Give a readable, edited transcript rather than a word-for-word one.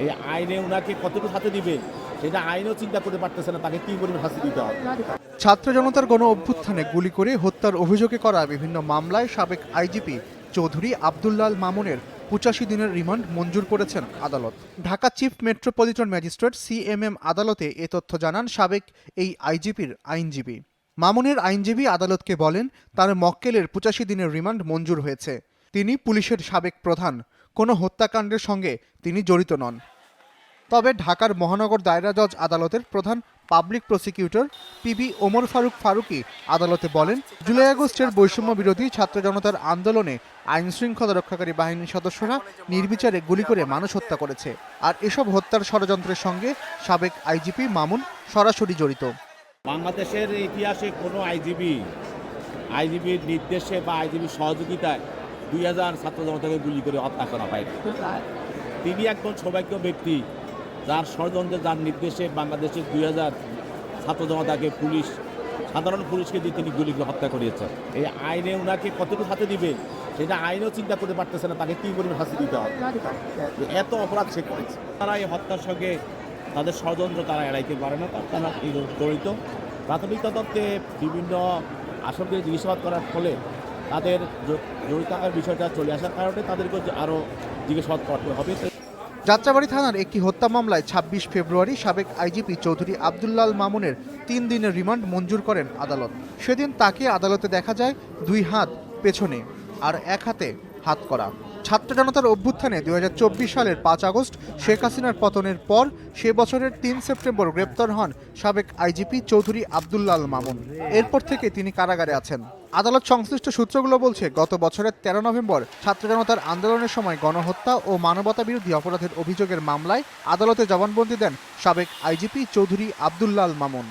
এই আইনে উনাকে কতটুকু শাস্তি দিবে সেটা আইনও চিন্তা করতে পারতেছে না, তাকে কি পরিমাণ শাস্তি দিতে হবে। ছাত্র জনতার গণ অভ্যুত্থানে গুলি করে হত্যার অভিযোগে করা বিভিন্ন মামলায় সাবেক আইজিপি চৌধুরী আব্দুল্লাল মামুনের 85 দিনের রিমান্ড মঞ্জুর করেছেন আদালত। Dhaka chief metropolitan magistrate CMM আদালতে এ তথ্য জানান সাবেক এই আইজিপির আইনজীবী। মামুনের আইনজীবী আদালতকে বলেন, তার মক্কেলের 85 দিনের রিমান্ড মঞ্জুর হয়েছে। তিনি পুলিশের সাবেক প্রধান, কোনো হত্যাকাণ্ডের সঙ্গে তিনি জড়িত নন। তবে ঢাকার মহানগর দায়রা জজ আদালতের প্রধান public prosecutor PB Omar Faruqui আদালতে বলেন, জুলাই আগস্টের বৈষম্য বিরোধী ছাত্র জনতার আন্দোলনে আইন শৃঙ্খলা রক্ষাকারী বাহিনীর সদস্যরা নির্বিচারে গুলি করে মানুষ হত্যা করেছে, আর এসব হত্যার ষড়যন্ত্রের সঙ্গে সাবেক আইজিপি মামুন সরাসরি জড়িত। বাংলাদেশের ইতিহাসে কোনো আইজিবির নির্দেশে বা আইজিবির সহযোগিতায় 2000 ছাত্র জনতাকে গুলি করে হত্যা করা হয়। তিনি একজন সৌভাগ্য ব্যক্তি, যার ষড়যন্ত্রে, যার নির্দেশে বাংলাদেশের 2000 ছাত্র জনতাকে সাধারণ পুলিশকে দিয়ে তিনি গুলি করে হত্যা করিয়েছেন। এই আইনে উনাকে কতটুকু শাস্তি দিবে সেটা আইনও চিন্তা করতে পারতেছে না, তাকে কি পরিমাণ শাস্তি দিতে হবে। এত অপরাধ সে করেছে। তারা এই হত্যার সঙ্গে তাদের ষড়যন্ত্র তারা এড়াইতে পারে না, তারা জড়িত। প্রাথমিক তদন্তে বিভিন্ন আসামিকে জিজ্ঞাসাবাদ করার ফলে তাদের জড়িত থাকার বিষয়টা চলে আসার কারণে তাদেরকে আরও জিজ্ঞাসাবাদ করতে হবে। যাত্রাবাড়ী থানার একটি হত্যা মামলায় 26 ফেব্রুয়ারি সাবেক আইজিপি চৌধুরী আব্দুল্লাল মামুনের 3 দিনের রিমান্ড মঞ্জুর করেন আদালত। সেদিন তাকে আদালতে দেখা যায় 2 হাত পেছনে আর 1 হাতে হাত করা। ছাত্র জনতার অভ্যুত্থানে 2024 সালের 5 আগস্ট শেখ হাসিনার পতনের পর সে বছরের 3 সেপ্টেম্বর গ্রেপ্তার হন সাবেক আইজিপি চৌধুরী আব্দুল্লাল মামুন। এরপর থেকে তিনি কারাগারে আছেন। আদালত সংশ্লিষ্ট সূত্রগুলো বলছে, গত বছরের 13 নভেম্বর ছাত্র জনতার আন্দোলনের সময় গণহত্যা ও মানবতা বিরোধী অপরাধের অভিযোগের মামলায় আদালতে জবানবন্দি দেন সাবেক আইজিপি চৌধুরী আব্দুল্লাল মামুন।